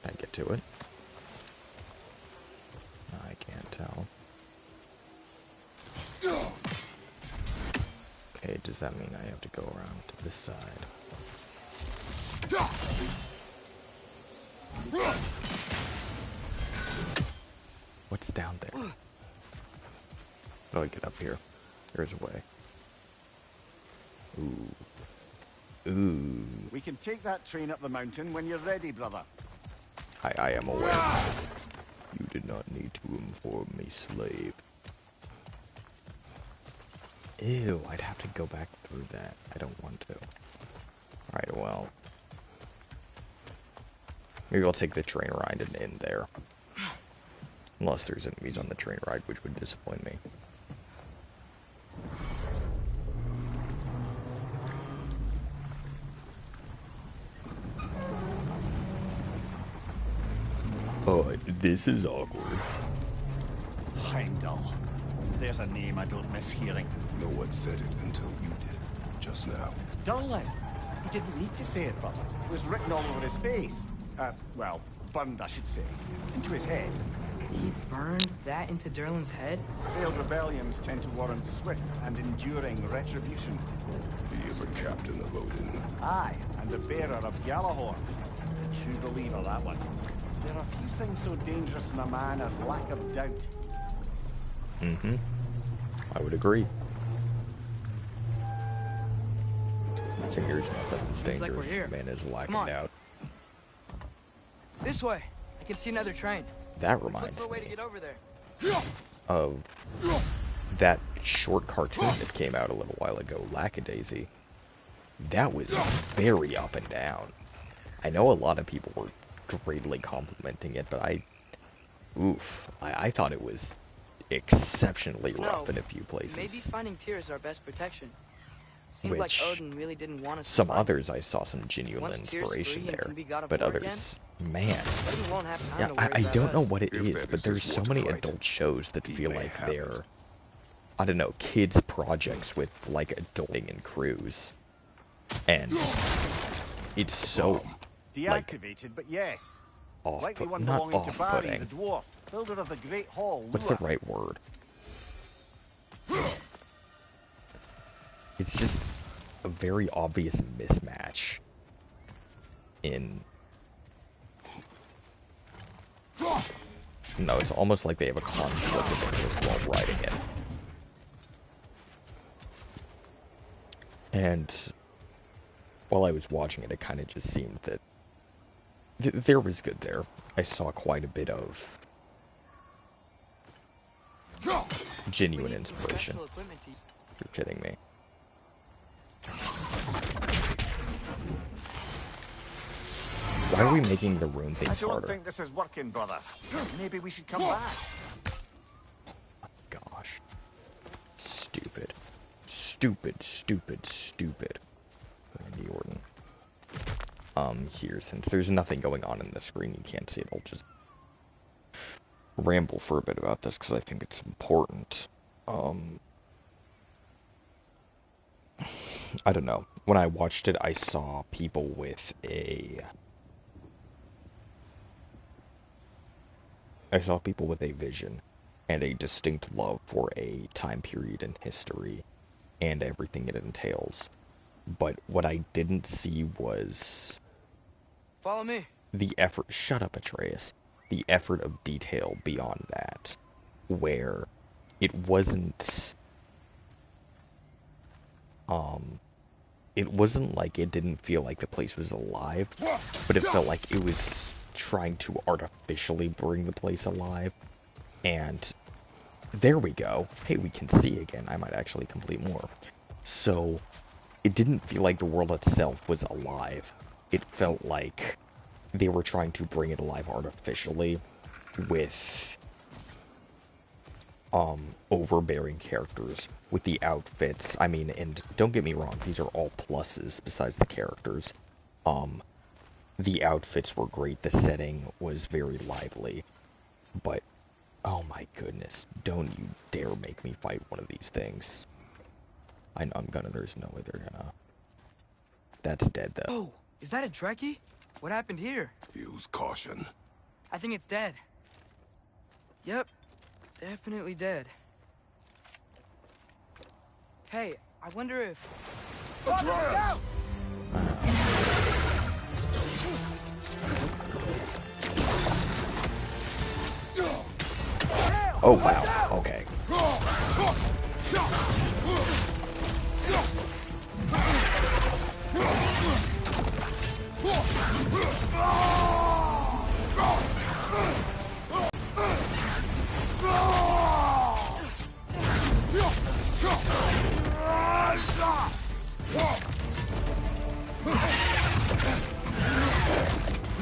Can I get to it? I can't tell. Okay, does that mean I have to go around to this side? What's down there? How do I get up here? There's a way. Ooh. Ooh. We can take that train up the mountain when you're ready, brother. I am aware. You did not need to inform me, slave. Ew, I'd have to go back through that. I don't want to. Alright, well. Maybe I'll take the train ride and end there. Unless there's enemies on the train ride, which would disappoint me. Oh, this is awkward. Heimdall. There's a name I don't miss hearing. No one said it until you did, just now. Durlin. He didn't need to say it, brother. It was written all over his face. Well, burned, I should say. Into his head. He burned that into Durlin's head? Failed rebellions tend to warrant swift and enduring retribution. He is a captain of Odin. Aye, and the bearer of Gjallarhorn. A true believer, that one. There are few things so dangerous in a man as lack of doubt. Mm-hmm. I would agree. Tinker's nothing as Seems like we're dangerous. here. Man is lacking Come on. doubt. This way. I can see another train. That Let's look reminds for a way to me get over there. of that short cartoon that came out a little while ago, Lackadaisy. That was very up and down. I know a lot of people were greatly complimenting it, but I thought it was exceptionally rough in a few places. Maybe finding Tyr is our best protection. Seemed Which like Odin really didn't want us some to fight. others I saw some genuine Once Tyr's inspiration free and there, can be god of but war others, man, Odin won't have time yeah, to worry I about don't know us. what it If is, that but is there's his so want many of right, adult shows that he feel may like have it. they're, I don't know, kids projects with like adulting and crews, and it's so like Deactivated, but yes. off, Like the one not belonging to Barry, off-putting. the dwarf, builder of the Great Hall. What's the Lua. right word? It's just a very obvious mismatch in... No, it's almost like they have a conflict of interest while writing it. And while I was watching it, it kind of just seemed that there was good there. I saw quite a bit of genuine We need some inspiration. special equipment to- You're kidding me. Why are we making the rune I things don't harder? think this is working, brother. Maybe we should come back. Gosh. Stupid. Stupid, stupid, stupid. Randy Orton. Here, since there's nothing going on in the screen, you can't see it, I'll just ramble for a bit about this, because I think it's important. I don't know. When I watched it, I saw people with a vision and a distinct love for a time period in history and everything it entails. But what I didn't see was Follow me. the effort. Shut up, Atreus. The effort of detail beyond that, where it wasn't like it didn't feel like the place was alive, but it felt like it was trying to artificially bring the place alive. And there we go. Hey, we can see again. I might actually complete more. also, it didn't feel like the world itself was alive. It felt like they were trying to bring it alive artificially with overbearing characters with the outfits. I mean, and don't get me wrong, these are all pluses besides the characters. The outfits were great, the setting was very lively, but oh my goodness, don't you dare make me fight one of these things. I know I'm gonna, there's no way they're gonna. That's dead though. Oh, is that a Trekkie? What happened here? Use caution. I think it's dead. Yep, definitely dead. Hey, I wonder if... Atreus! Oh wow, okay.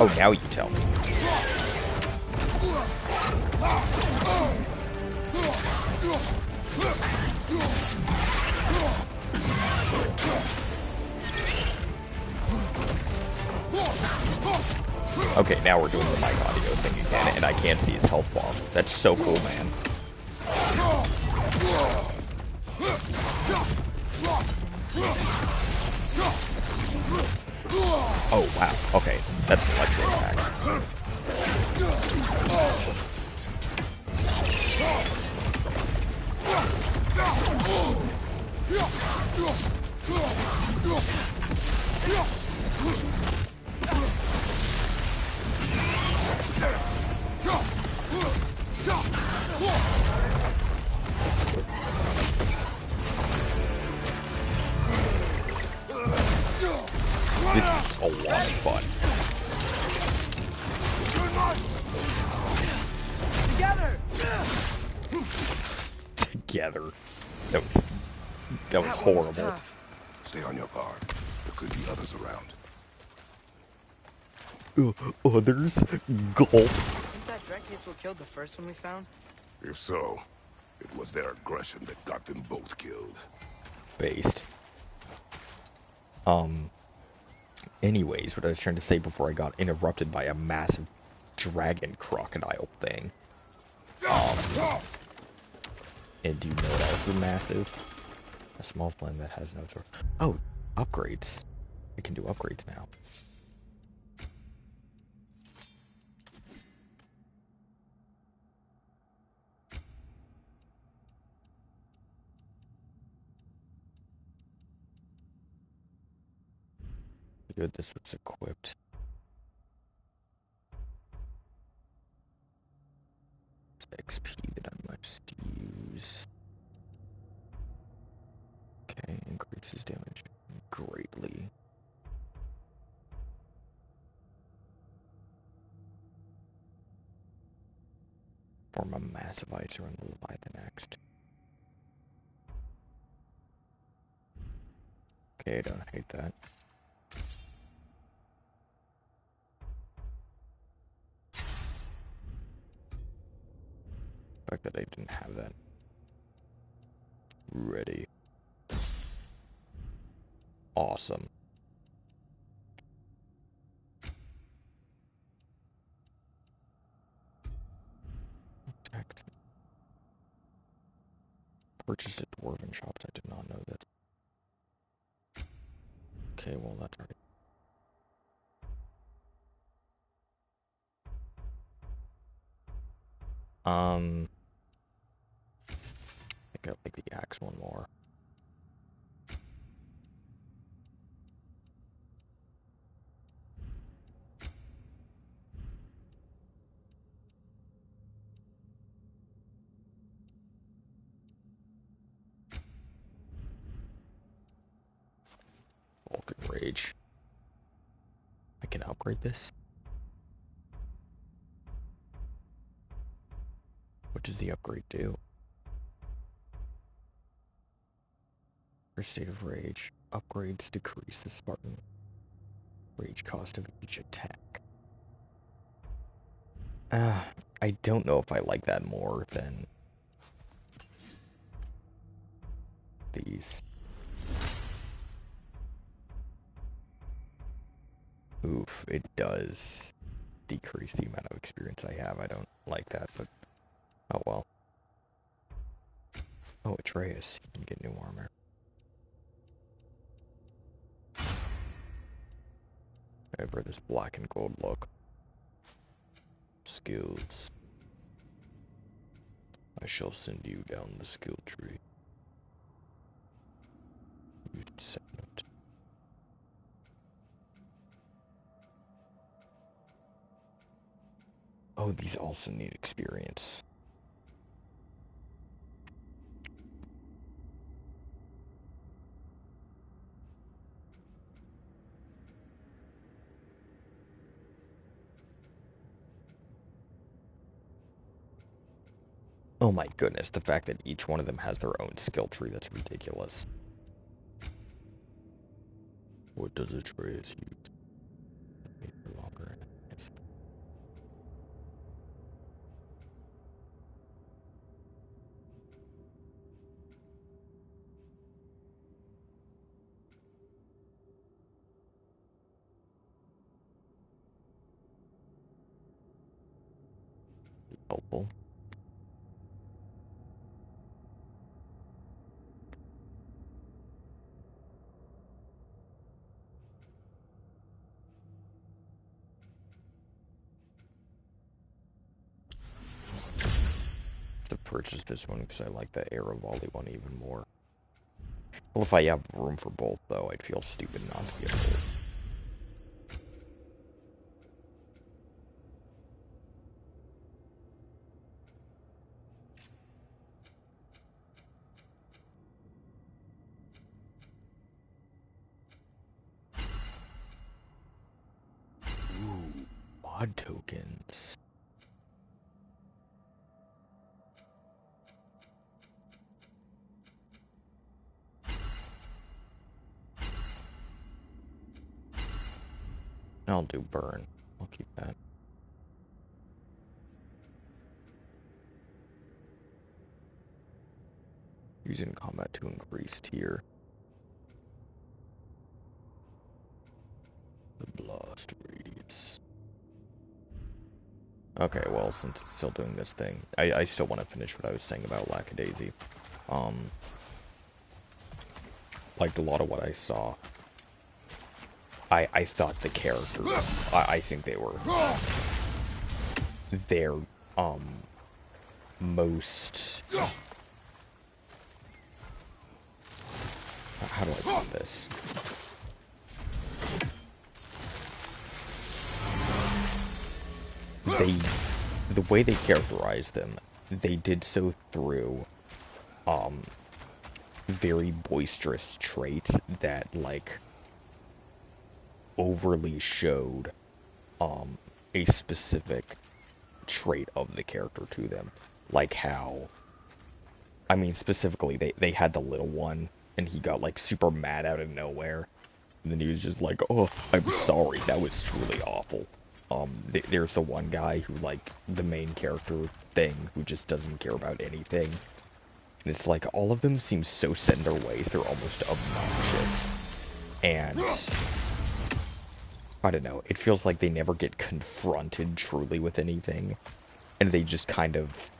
Oh, now you tell me. Okay, now we're doing the mic audio thing again, and I can't see his health bar. That's so cool, man. Oh, wow. Okay, that's an electro attack. This is a lot of fun. Together. That was horrible. Tough. Stay on your guard. There could be others around. Others? Gulp. Think that Trekkie is what killed the first one we found? If so, it was their aggression that got them both killed. Based. Anyways, what I was trying to say before I got interrupted by a massive dragon crocodile thing. And do you know what else is massive? A small flame that has no torch. Oh, upgrades. We can do upgrades now. Good, this was equipped. XP that I must use. Okay, increases damage greatly. Form a massive ice around the Leviathan next. Okay, I don't hate that. The fact that I didn't have that ready. Awesome. Protect. Purchased at dwarven shops. I did not know that. Okay, well that's already. I think I like the axe one more. Vulcan Rage. I can upgrade this? What does the upgrade do? For State of Rage, upgrades decrease the Spartan rage cost of each attack. I don't know if I like that more than these. Oof, it does decrease the amount of experience I have. I don't like that, but oh well. Oh, Atreus, you can get new armor. However, this black and gold look. Skills. I shall send you down the skill tree. You descendant. Oh, these also need experience. Oh my goodness, the fact that each one of them has their own skill tree, that's ridiculous. What does Atreus use? For longer. Yes. Helpful. To purchase this one because I like the Air Volley one even more. Well, if I have room for both, though, I'd feel stupid not to get both. Ooh, mod tokens. I'll do burn. I'll keep that. Using combat to increase tier. The blast radius. Okay, well, since it's still doing this thing, I still want to finish what I was saying about Lackadaisy. Liked a lot of what I saw. I thought the characters, I think they were their, most, how do I put this? The way they characterized them, they did so through, very boisterous traits that, like, overly showed a specific trait of the character to them. Like how, I mean, specifically, they had the little one, and he got, like, super mad out of nowhere. And then he was just like, oh, I'm sorry, that was truly awful. There's the one guy who, like, the main character thing, who just doesn't care about anything. And it's like, all of them seem so set in their ways, they're almost obnoxious. And I don't know, it feels like they never get confronted truly with anything, and they just kind of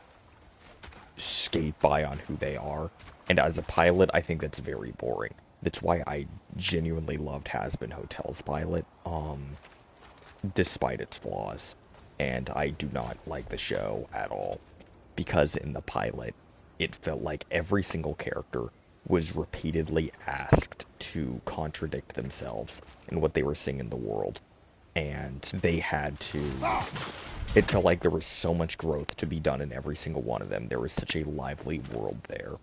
skate by on who they are. And as a pilot, I think that's very boring. That's why I genuinely loved Hazbin Hotel's pilot, despite its flaws. And I do not like the show at all, because in the pilot, it felt like every single character was repeatedly asked to contradict themselves in what they were seeing in the world. And they had to... It felt like there was so much growth to be done in every single one of them. There was such a lively world there.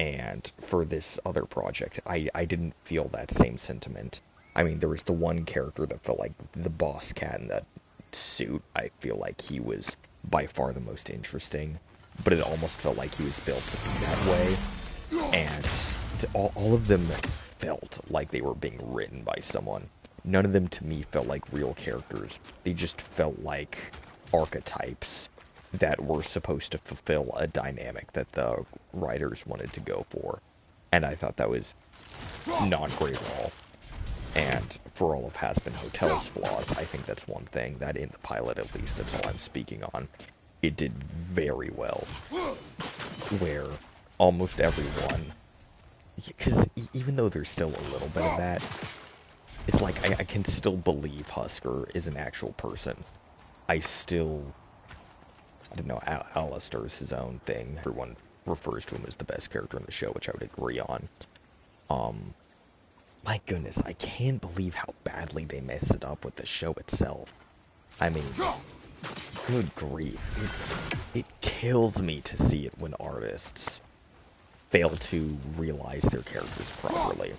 And for this other project, I didn't feel that same sentiment. I mean, there was the one character that felt like the boss cat in that suit. I feel like he was by far the most interesting. But it almost felt like he was built to be that way. And all of them felt like they were being written by someone. None of them to me felt like real characters. They just felt like archetypes that were supposed to fulfill a dynamic that the writers wanted to go for. And I thought that was not great at all. And for all of Hazbin Hotel's flaws, I think that's one thing that in the pilot, at least, that's all I'm speaking on, it did very well. Where almost everyone, because even though there's still a little bit of that, it's like I can still believe Husker is an actual person. I don't know, Alistair is his own thing. Everyone refers to him as the best character in the show, which I would agree on. My goodness, I can't believe how badly they messed it up with the show itself. I mean, good grief. It kills me to see it when artists fail to realize their characters properly.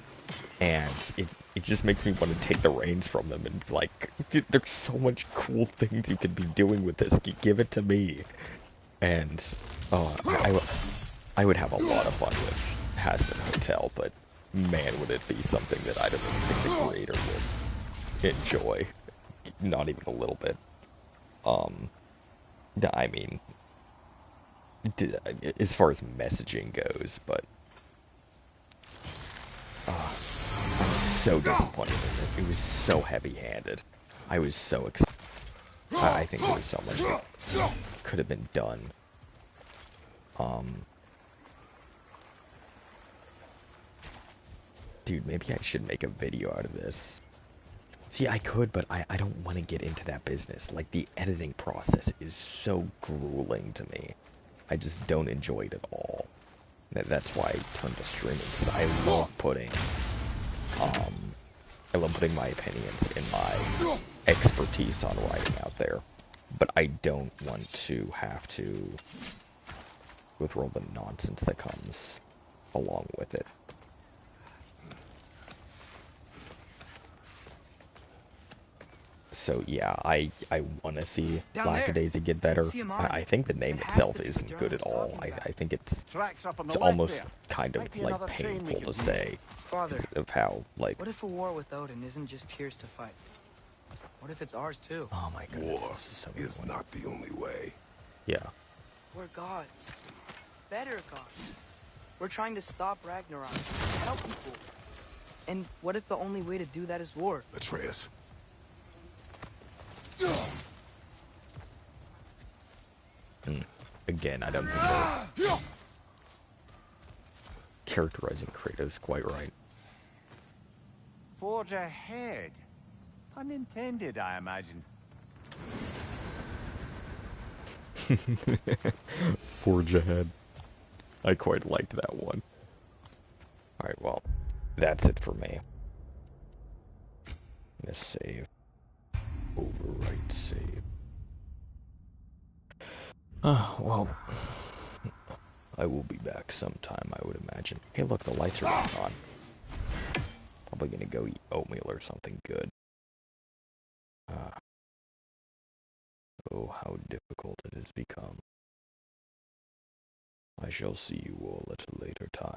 And it just makes me want to take the reins from them and be like, there's so much cool things you could be doing with this. Give it to me. And I would have a lot of fun with Hazbin Hotel, but man, would it be something that I don't even think the creator would enjoy. Not even a little bit. I mean, as far as messaging goes, but I'm so disappointed in it. It was so heavy-handed. I was so excited. I think there was so much that could have been done. Dude, maybe I should make a video out of this. See, I could, but I don't want to get into that business. Like, the editing process is so grueling to me. I just don't enjoy it at all. That's why I turned to streaming, because I love putting my opinions and my expertise on writing out there. But I don't want to have to go through all the nonsense that comes along with it. So yeah, I want to see Lackadaisy get better. I think the name itself isn't good at all. I think it's almost kind of like painful to say, because of how like. What if a war with Odin isn't just tears to fight? What if it's ours too? Oh my goodness, War this is so is annoying. not the only way. Yeah. We're gods. Better gods. We're trying to stop Ragnarok. Help people. And what if the only way to do that is war? Atreus. Again, I don't think they're characterizing Kratos quite right. Forge ahead. Unintended, I imagine. Forge ahead. I quite liked that one. Alright, well, that's it for me. Let's save. Overwrite save. Well, I will be back sometime, I would imagine. Hey, look, the lights are back on. Probably gonna go eat oatmeal or something good. Oh, how difficult it has become. I shall see you all at a later time.